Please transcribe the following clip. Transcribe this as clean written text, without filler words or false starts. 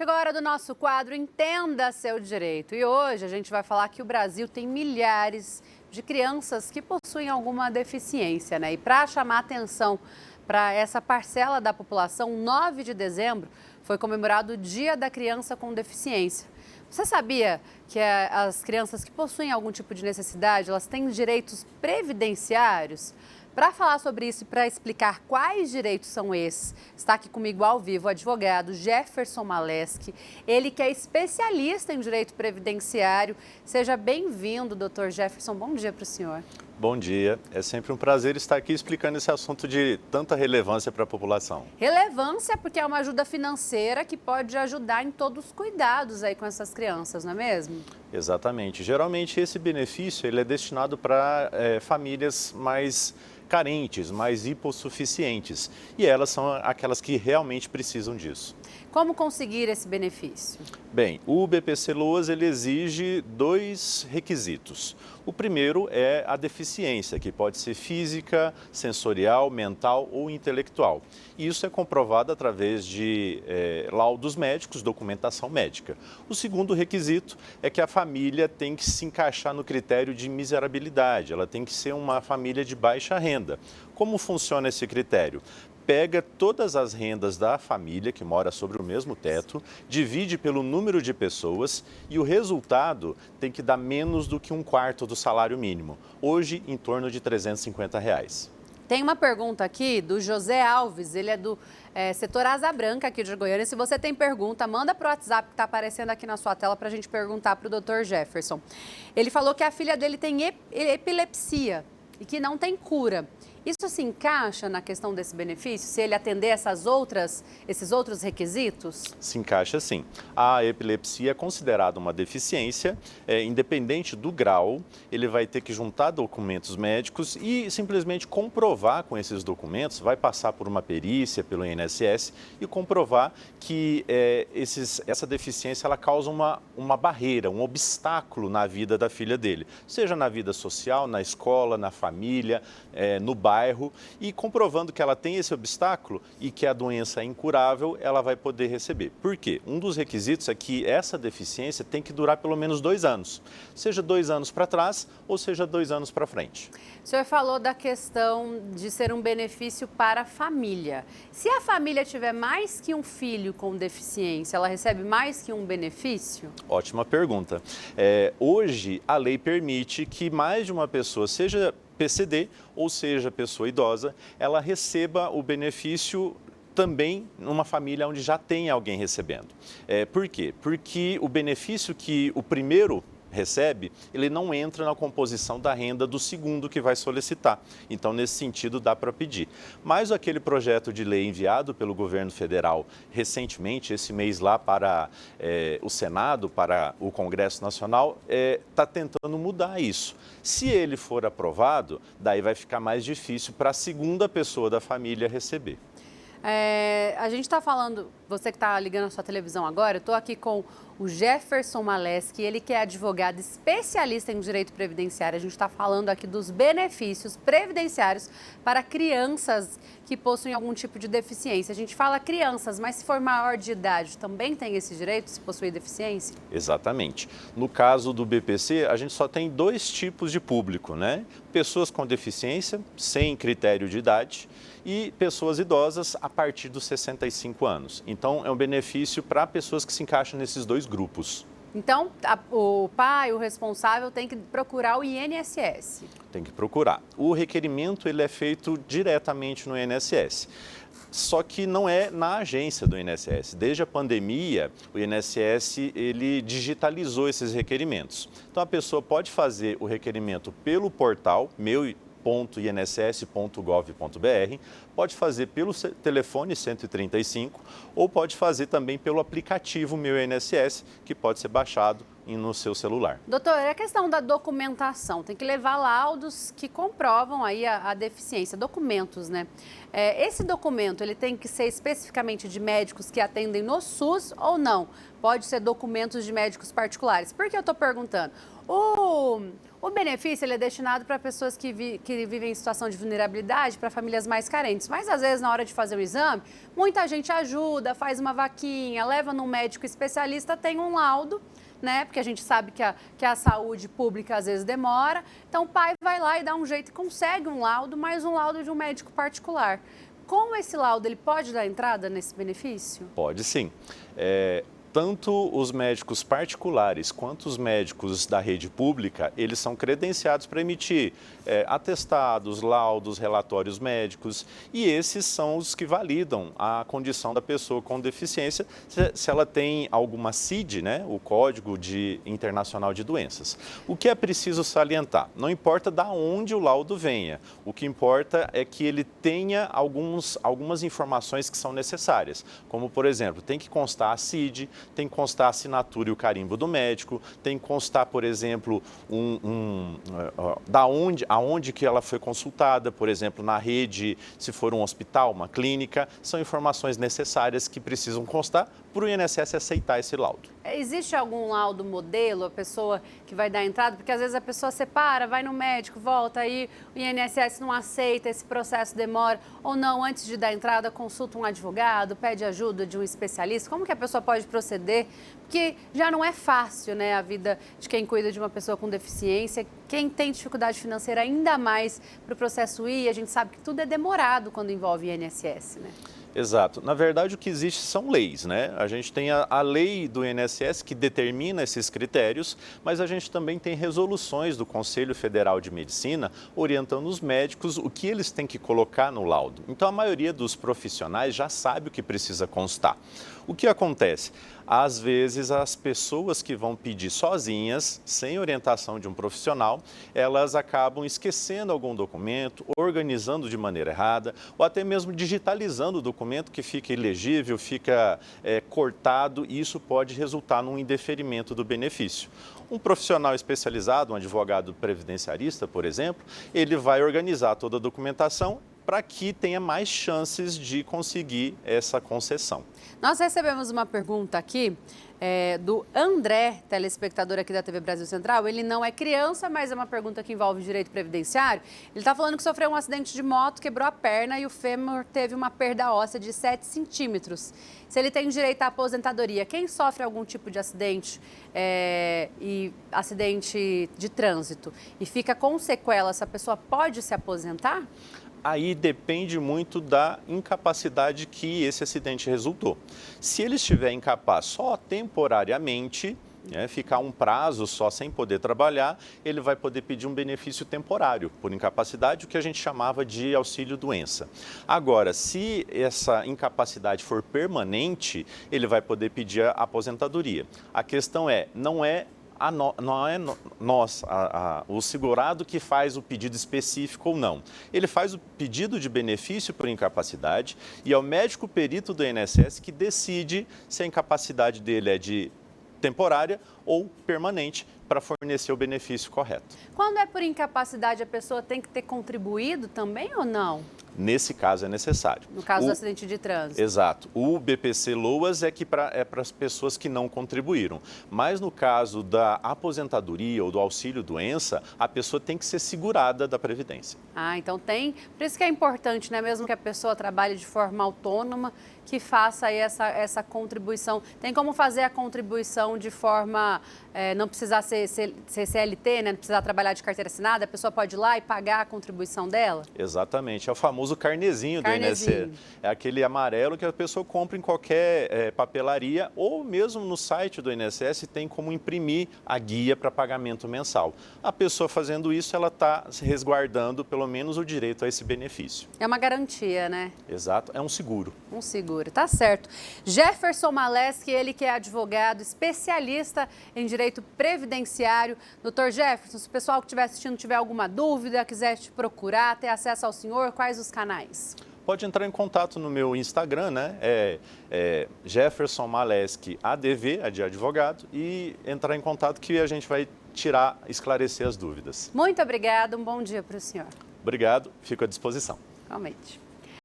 Chegou a hora do nosso quadro Entenda Seu Direito. E hoje a gente vai falar que o Brasil tem milhares de crianças que possuem alguma deficiência, né? E para chamar atenção para essa parcela da população, 9 de dezembro foi comemorado o Dia da Criança com Deficiência. Você sabia que as crianças que possuem algum tipo de necessidade, elas têm direitos previdenciários? Para falar sobre isso e para explicar quais direitos são esses, está aqui comigo ao vivo o advogado Jefferson Maleski, ele que é especialista em direito previdenciário. Seja bem-vindo, doutor Jefferson. Bom dia para o senhor. Bom dia. É sempre um prazer estar aqui explicando esse assunto de tanta relevância para a população. Relevância porque é uma ajuda financeira que pode ajudar em todos os cuidados aí com essas crianças, não é mesmo? Exatamente. Geralmente esse benefício ele é destinado para famílias mais carentes, mais hipossuficientes. E elas são aquelas que realmente precisam disso. Como conseguir esse benefício? Bem, o BPC-Loas ele exige 2 requisitos. O primeiro é a deficiência, que pode ser física, sensorial, mental ou intelectual. E isso é comprovado através de laudos médicos, documentação médica. O segundo requisito é que a família tem que se encaixar no critério de miserabilidade, ela tem que ser uma família de baixa renda. Como funciona esse critério? Pega todas as rendas da família que mora sobre o mesmo teto, divide pelo número de pessoas e o resultado tem que dar menos do que 1/4 do salário mínimo, hoje em torno de R$350. Tem uma pergunta aqui do José Alves, ele é do setor Asa Branca aqui de Goiânia. Se você tem pergunta, manda para o WhatsApp que está aparecendo aqui na sua tela para a gente perguntar para o doutor Jefferson. Ele falou que a filha dele tem epilepsia e que não tem cura. Isso se encaixa na questão desse benefício, se ele atender esses outros requisitos? Se encaixa sim. A epilepsia é considerada uma deficiência, independente do grau, ele vai ter que juntar documentos médicos e simplesmente comprovar com esses documentos, vai passar por uma perícia pelo INSS e comprovar que essa deficiência ela causa uma barreira, um obstáculo na vida da filha dele, seja na vida social, na escola, na família, no bairro, e comprovando que ela tem esse obstáculo e que a doença é incurável, ela vai poder receber. Por quê? Um dos requisitos é que essa deficiência tem que durar pelo menos 2 anos, seja 2 anos para trás ou seja 2 anos para frente. O senhor falou da questão de ser um benefício para a família. Se a família tiver mais que um filho com deficiência, ela recebe mais que um benefício? Ótima pergunta. Hoje, a lei permite que mais de uma pessoa, seja PCD, ou seja, pessoa idosa, ela receba o benefício também numa família onde já tem alguém recebendo. Por quê? Porque o benefício que o primeiro recebe, ele não entra na composição da renda do segundo que vai solicitar. Então, nesse sentido, dá para pedir. Mas aquele projeto de lei enviado pelo governo federal recentemente, esse mês lá para o Senado, para o Congresso Nacional, está tentando mudar isso. Se ele for aprovado, daí vai ficar mais difícil para a segunda pessoa da família receber. A gente está falando, você que está ligando a sua televisão agora, eu estou aqui com o Jefferson Maleski, ele que é advogado especialista em direito previdenciário. A gente está falando aqui dos benefícios previdenciários para crianças que possuem algum tipo de deficiência. A gente fala crianças, mas se for maior de idade, também tem esse direito se possuir deficiência? Exatamente. No caso do BPC, a gente só tem 2 tipos de público, né? Pessoas com deficiência, sem critério de idade, e pessoas idosas a partir dos 65 anos. Então, é um benefício para pessoas que se encaixam nesses 2 grupos. Então, o pai, o responsável, tem que procurar o INSS. Tem que procurar. O requerimento ele é feito diretamente no INSS. Só que não é na agência do INSS. Desde a pandemia, o INSS ele digitalizou esses requerimentos. Então, a pessoa pode fazer o requerimento pelo portal meu.inss.gov.br, pode fazer pelo telefone 135 ou pode fazer também pelo aplicativo Meu INSS, que pode ser baixado no seu celular. Doutor, é a questão da documentação. Tem que levar laudos que comprovam aí a deficiência, documentos, né? Esse documento, ele tem que ser especificamente de médicos que atendem no SUS ou não? Pode ser documentos de médicos particulares. Por que eu estou perguntando? O benefício ele é destinado para pessoas que vivem em situação de vulnerabilidade, para famílias mais carentes. Mas, às vezes, na hora de fazer o exame, muita gente ajuda, faz uma vaquinha, leva num médico especialista, tem um laudo, né? Porque a gente sabe que a saúde pública, às vezes, demora. Então, o pai vai lá e dá um jeito e consegue um laudo, mas um laudo de um médico particular. Com esse laudo, ele pode dar entrada nesse benefício? Pode sim. Tanto os médicos particulares quanto os médicos da rede pública, eles são credenciados para emitir atestados, laudos, relatórios médicos, e esses são os que validam a condição da pessoa com deficiência, se ela tem alguma CID, né, o Código Internacional de Doenças. O que é preciso salientar? Não importa de onde o laudo venha, o que importa é que ele tenha algumas informações que são necessárias, como, por exemplo, tem que constar a CID, tem que constar a assinatura e o carimbo do médico, tem que constar, por exemplo, aonde que ela foi consultada, por exemplo, na rede, se for um hospital, uma clínica, são informações necessárias que precisam constar para o INSS aceitar esse laudo. Existe algum laudo modelo, a pessoa que vai dar entrada? Porque às vezes a pessoa separa, vai no médico, volta, aí o INSS não aceita, esse processo demora, ou não, antes de dar entrada, consulta um advogado, pede ajuda de um especialista. Como que a pessoa pode proceder? Porque já não é fácil, né, a vida de quem cuida de uma pessoa com deficiência. Quem tem dificuldade financeira, ainda mais para o processo ir, a gente sabe que tudo é demorado quando envolve INSS, né? Exato. Na verdade, o que existe são leis, né? A gente tem a lei do INSS que determina esses critérios, mas a gente também tem resoluções do Conselho Federal de Medicina orientando os médicos o que eles têm que colocar no laudo. Então, a maioria dos profissionais já sabe o que precisa constar. O que acontece? Às vezes, as pessoas que vão pedir sozinhas, sem orientação de um profissional, elas acabam esquecendo algum documento, organizando de maneira errada, ou até mesmo digitalizando o documento que fica ilegível, fica cortado, e isso pode resultar num indeferimento do benefício. Um profissional especializado, um advogado previdenciarista, por exemplo, ele vai organizar toda a documentação para que tenha mais chances de conseguir essa concessão. Nós recebemos uma pergunta aqui do André, telespectador aqui da TV Brasil Central. Ele não é criança, mas é uma pergunta que envolve direito previdenciário. Ele está falando que sofreu um acidente de moto, quebrou a perna e o fêmur teve uma perda óssea de 7 centímetros. Se ele tem direito à aposentadoria, quem sofre algum tipo de acidente e acidente de trânsito e fica com sequela, essa pessoa pode se aposentar? Aí depende muito da incapacidade que esse acidente resultou. Se ele estiver incapaz só temporariamente, ficar um prazo só sem poder trabalhar, ele vai poder pedir um benefício temporário por incapacidade, o que a gente chamava de auxílio-doença. Agora, se essa incapacidade for permanente, ele vai poder pedir a aposentadoria. A questão não é o segurado que faz o pedido específico ou não. Ele faz o pedido de benefício por incapacidade e é o médico perito do INSS que decide se a incapacidade dele é de temporária ou permanente para fornecer o benefício correto. Quando é por incapacidade, a pessoa tem que ter contribuído também ou não? Nesse caso é necessário. No caso do acidente de trânsito. Exato. O BPC-Loas é para as pessoas que não contribuíram. Mas no caso da aposentadoria ou do auxílio-doença, a pessoa tem que ser segurada da Previdência. Então tem. Por isso que é importante, né? Mesmo que a pessoa trabalhe de forma autônoma, que faça aí essa contribuição. Tem como fazer a contribuição de forma, não precisar ser CLT, né? Não precisar trabalhar de carteira assinada, a pessoa pode ir lá e pagar a contribuição dela? Exatamente, é o famoso carnezinho do INSS. É aquele amarelo que a pessoa compra em qualquer papelaria ou mesmo no site do INSS tem como imprimir a guia para pagamento mensal. A pessoa fazendo isso, ela está resguardando pelo menos o direito a esse benefício. É uma garantia, né? Exato, é um seguro. Um seguro, tá certo. Jefferson Maleski, ele que é advogado, especialista em direito previdenciário. Doutor Jefferson, se o pessoal que estiver assistindo tiver alguma dúvida, quiser te procurar, ter acesso ao senhor, quais os canais? pode entrar em contato no meu Instagram, né? Jefferson Maleski ADV, de advogado, e entrar em contato que a gente vai esclarecer as dúvidas. Muito obrigada, um bom dia para o senhor. Obrigado, fico à disposição. Realmente.